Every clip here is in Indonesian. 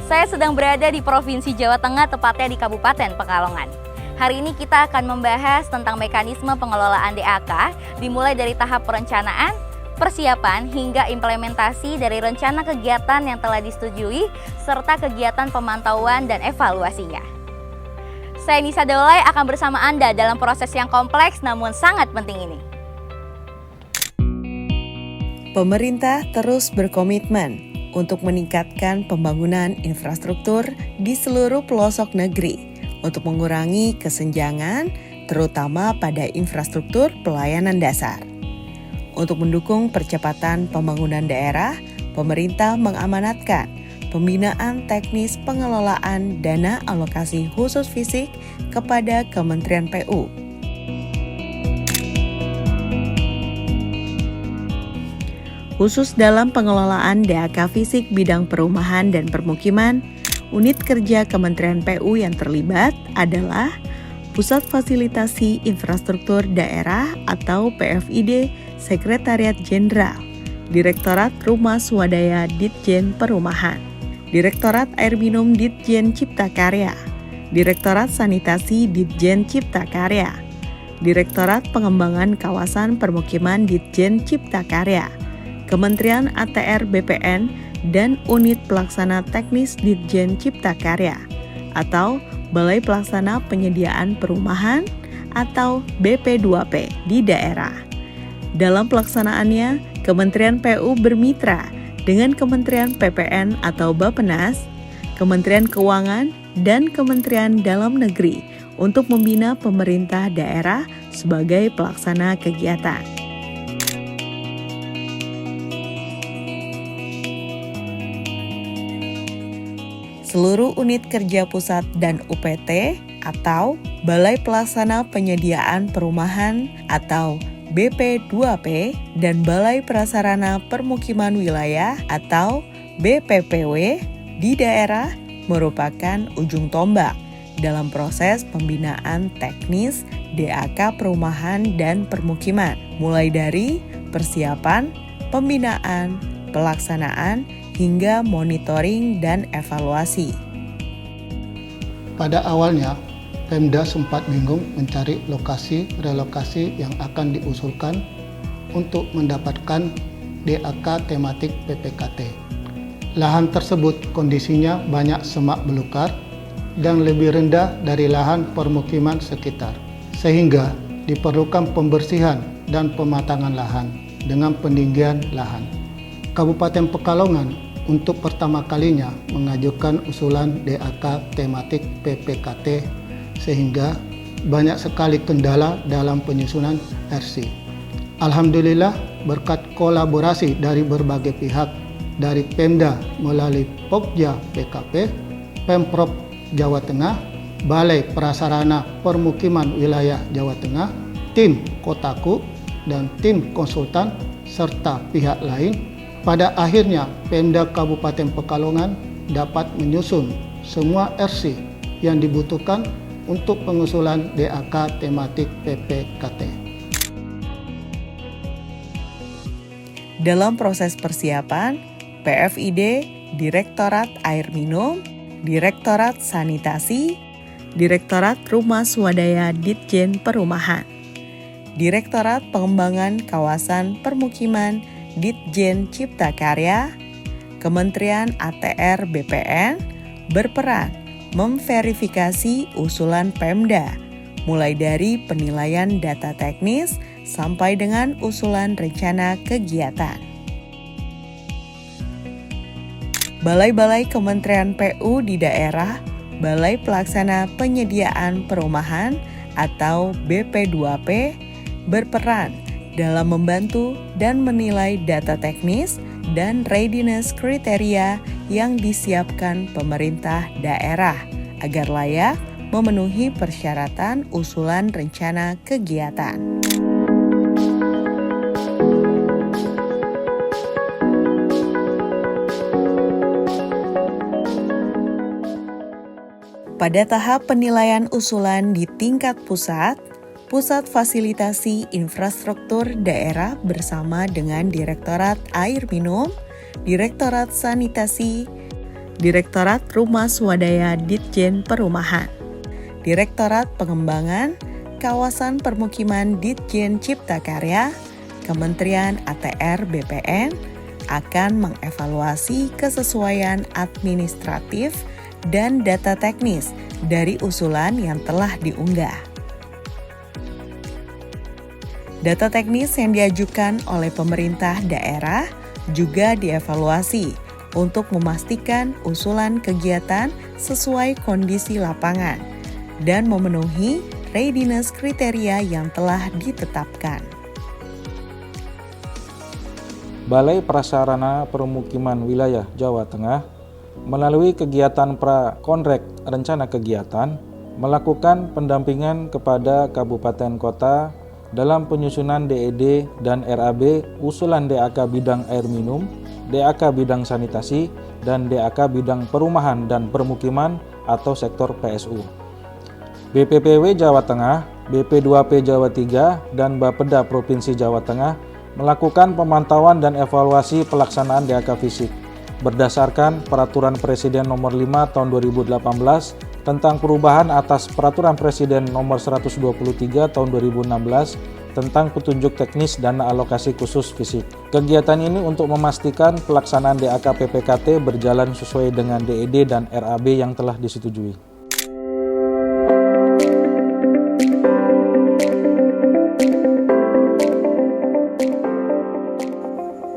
Saya sedang berada di Provinsi Jawa Tengah, tepatnya di Kabupaten Pekalongan. Hari ini kita akan membahas tentang mekanisme pengelolaan DAK, dimulai dari tahap perencanaan, persiapan, hingga implementasi dari rencana kegiatan yang telah disetujui, serta kegiatan pemantauan dan evaluasinya. Saya Nisa Daulay akan bersama Anda dalam proses yang kompleks namun sangat penting ini. Pemerintah terus berkomitmen untuk meningkatkan pembangunan infrastruktur di seluruh pelosok negeri untuk mengurangi kesenjangan, terutama pada infrastruktur pelayanan dasar. Untuk mendukung percepatan pembangunan daerah, pemerintah mengamanatkan pembinaan teknis pengelolaan dana alokasi khusus fisik kepada Kementerian PU. Khusus dalam pengelolaan DAK fisik bidang perumahan dan permukiman, unit kerja Kementerian PU yang terlibat adalah Pusat Fasilitasi Infrastruktur Daerah atau PFID Sekretariat Jenderal, Direktorat Rumah Swadaya Ditjen Perumahan, Direktorat Air Minum Ditjen Cipta Karya, Direktorat Sanitasi Ditjen Cipta Karya, Direktorat Pengembangan Kawasan Permukiman Ditjen Cipta Karya, Kementerian ATR BPN, dan Unit Pelaksana Teknis Ditjen Cipta Karya atau Balai Pelaksana Penyediaan Perumahan atau BP2P di daerah. Dalam pelaksanaannya, Kementerian PU bermitra dengan Kementerian PPN atau Bappenas, Kementerian Keuangan, dan Kementerian Dalam Negeri untuk membina pemerintah daerah sebagai pelaksana kegiatan. Seluruh unit kerja pusat dan UPT atau Balai Pelaksana Penyediaan Perumahan atau BP2P dan Balai Prasarana Permukiman Wilayah atau BPPW di daerah merupakan ujung tombak dalam proses pembinaan teknis DAK perumahan dan permukiman, mulai dari persiapan, pembinaan, pelaksanaan, hingga monitoring dan evaluasi. Pada awalnya, Pemda sempat bingung mencari lokasi relokasi yang akan diusulkan untuk mendapatkan DAK tematik PPKT. Lahan tersebut kondisinya banyak semak belukar dan lebih rendah dari lahan permukiman sekitar, sehingga diperlukan pembersihan dan pematangan lahan dengan peninggian lahan. Kabupaten Pekalongan untuk pertama kalinya mengajukan usulan DAK tematik PPKT sehingga banyak sekali kendala dalam penyusunan RC. Alhamdulillah berkat kolaborasi dari berbagai pihak dari Pemda melalui Pokja PKP, Pemprov Jawa Tengah, Balai Prasarana Permukiman Wilayah Jawa Tengah, tim Kotaku, dan tim konsultan serta pihak lain. Pada akhirnya, Pemda Kabupaten Pekalongan dapat menyusun semua RC yang dibutuhkan untuk pengusulan DAK tematik PPKT. Dalam proses persiapan, PFID, Direktorat Air Minum, Direktorat Sanitasi, Direktorat Rumah Swadaya Ditjen Perumahan, Direktorat Pengembangan Kawasan Permukiman Ditjen Cipta Karya, Kementerian ATR BPN berperan memverifikasi usulan Pemda, mulai dari penilaian data teknis sampai dengan usulan rencana kegiatan. Balai-balai Kementerian PU di daerah, Balai Pelaksana Penyediaan Perumahan atau BP2P berperan dalam membantu dan menilai data teknis dan readiness kriteria yang disiapkan pemerintah daerah agar layak memenuhi persyaratan usulan rencana kegiatan. Pada tahap penilaian usulan di tingkat pusat, Pusat Fasilitasi Infrastruktur Daerah bersama dengan Direktorat Air Minum, Direktorat Sanitasi, Direktorat Rumah Swadaya Ditjen Perumahan, Direktorat Pengembangan Kawasan Permukiman Ditjen Cipta Karya, Kementerian ATR BPN akan mengevaluasi kesesuaian administratif dan data teknis dari usulan yang telah diunggah. Data teknis yang diajukan oleh pemerintah daerah juga dievaluasi untuk memastikan usulan kegiatan sesuai kondisi lapangan dan memenuhi readiness kriteria yang telah ditetapkan. Balai Prasarana Permukiman Wilayah Jawa Tengah melalui kegiatan Prakonrek Rencana Kegiatan melakukan pendampingan kepada kabupaten kota dalam penyusunan DED dan RAB usulan DAK bidang air minum, DAK bidang sanitasi, dan DAK bidang perumahan dan permukiman atau sektor PSU. BPPW Jawa Tengah, BP2P Jawa 3, dan Bapeda Provinsi Jawa Tengah melakukan pemantauan dan evaluasi pelaksanaan DAK fisik berdasarkan Peraturan Presiden Nomor 5 Tahun 2018 tentang perubahan atas Peraturan Presiden Nomor 123 Tahun 2016 tentang petunjuk teknis dana alokasi khusus fisik. Kegiatan ini untuk memastikan pelaksanaan DAK PPKT berjalan sesuai dengan DED dan RAB yang telah disetujui.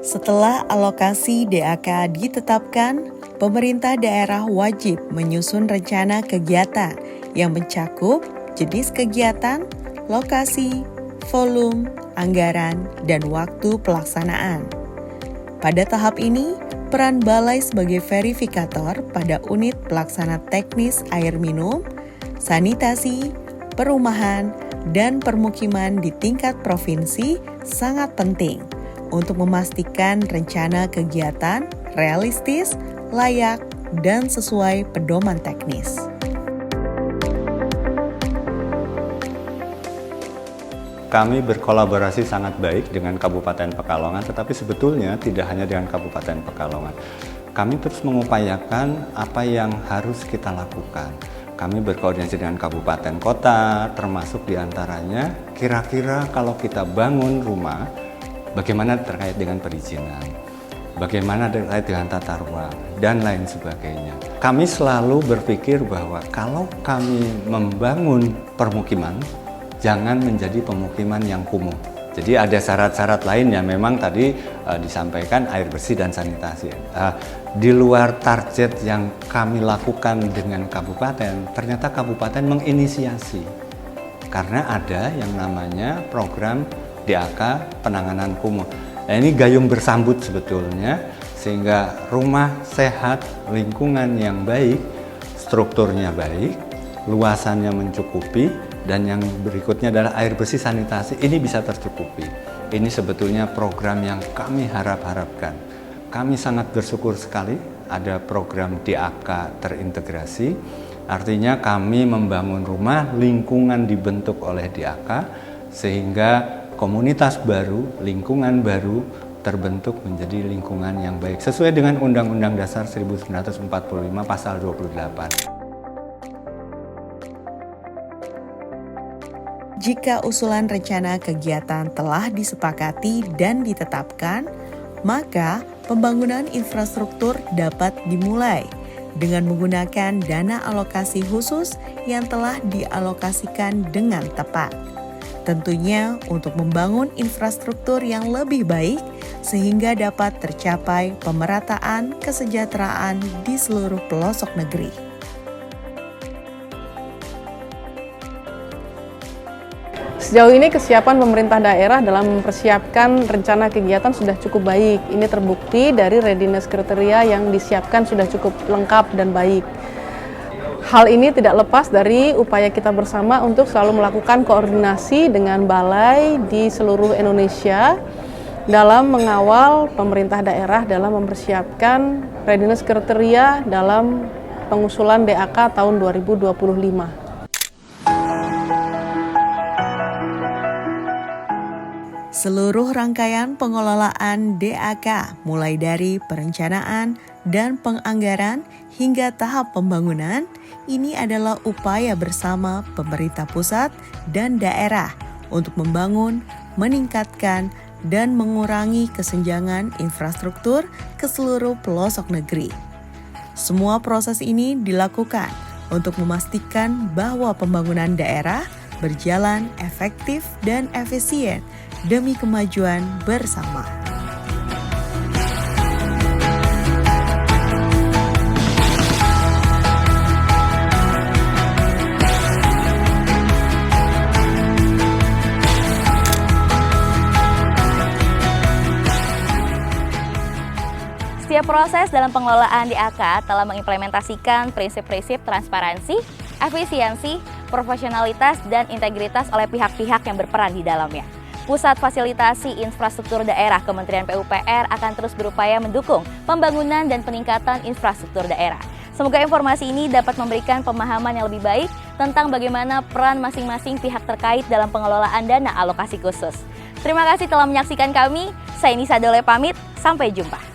Setelah alokasi DAK ditetapkan, pemerintah daerah wajib menyusun rencana kegiatan yang mencakup jenis kegiatan, lokasi, volume, anggaran, dan waktu pelaksanaan. Pada tahap ini, peran balai sebagai verifikator pada unit pelaksana teknis air minum, sanitasi, perumahan, dan permukiman di tingkat provinsi sangat penting untuk memastikan rencana kegiatan realistis, layak, dan sesuai pedoman teknis. Kami berkolaborasi sangat baik dengan Kabupaten Pekalongan, tetapi sebetulnya tidak hanya dengan Kabupaten Pekalongan. Kami terus mengupayakan apa yang harus kita lakukan. Kami berkoordinasi dengan kabupaten kota, termasuk diantaranya kira-kira kalau kita bangun rumah, bagaimana terkait dengan perizinan, bagaimana terkait dengan tata ruang, dan lain sebagainya. Kami selalu berpikir bahwa kalau kami membangun permukiman, jangan menjadi pemukiman yang kumuh. Jadi ada syarat-syarat lain yang memang tadi disampaikan air bersih dan sanitasi. Di luar target yang kami lakukan dengan kabupaten, ternyata kabupaten menginisiasi. Karena ada yang namanya program DAK penanganan kumuh. Nah, ini gayung bersambut sebetulnya, sehingga rumah sehat, lingkungan yang baik, strukturnya baik, luasannya mencukupi, dan yang berikutnya adalah air bersih sanitasi, ini bisa tercukupi. Ini sebetulnya program yang kami harapkan. Kami sangat bersyukur sekali ada program DAK terintegrasi, artinya kami membangun rumah, lingkungan dibentuk oleh DAK, sehingga komunitas baru, lingkungan baru terbentuk menjadi lingkungan yang baik, sesuai dengan Undang-Undang Dasar 1945 Pasal 28. Jika usulan rencana kegiatan telah disepakati dan ditetapkan, maka pembangunan infrastruktur dapat dimulai dengan menggunakan dana alokasi khusus yang telah dialokasikan dengan tepat. Tentunya untuk membangun infrastruktur yang lebih baik sehingga dapat tercapai pemerataan kesejahteraan di seluruh pelosok negeri. Sejauh ini kesiapan pemerintah daerah dalam mempersiapkan rencana kegiatan sudah cukup baik. Ini terbukti dari readiness kriteria yang disiapkan sudah cukup lengkap dan baik. Hal ini tidak lepas dari upaya kita bersama untuk selalu melakukan koordinasi dengan balai di seluruh Indonesia dalam mengawal pemerintah daerah dalam mempersiapkan readiness kriteria dalam pengusulan DAK tahun 2025. Seluruh rangkaian pengelolaan DAK mulai dari perencanaan dan penganggaran hingga tahap pembangunan ini adalah upaya bersama pemerintah pusat dan daerah untuk membangun, meningkatkan, dan mengurangi kesenjangan infrastruktur ke seluruh pelosok negeri. Semua proses ini dilakukan untuk memastikan bahwa pembangunan daerah berjalan efektif dan efisien demi kemajuan bersama. Setiap proses dalam pengelolaan DAK telah mengimplementasikan prinsip-prinsip transparansi, efisiensi, profesionalitas, dan integritas oleh pihak-pihak yang berperan di dalamnya. Pusat Fasilitasi Infrastruktur Daerah Kementerian PUPR akan terus berupaya mendukung pembangunan dan peningkatan infrastruktur daerah. Semoga informasi ini dapat memberikan pemahaman yang lebih baik tentang bagaimana peran masing-masing pihak terkait dalam pengelolaan dana alokasi khusus. Terima kasih telah menyaksikan kami. Saya Nisa Dole pamit, sampai jumpa.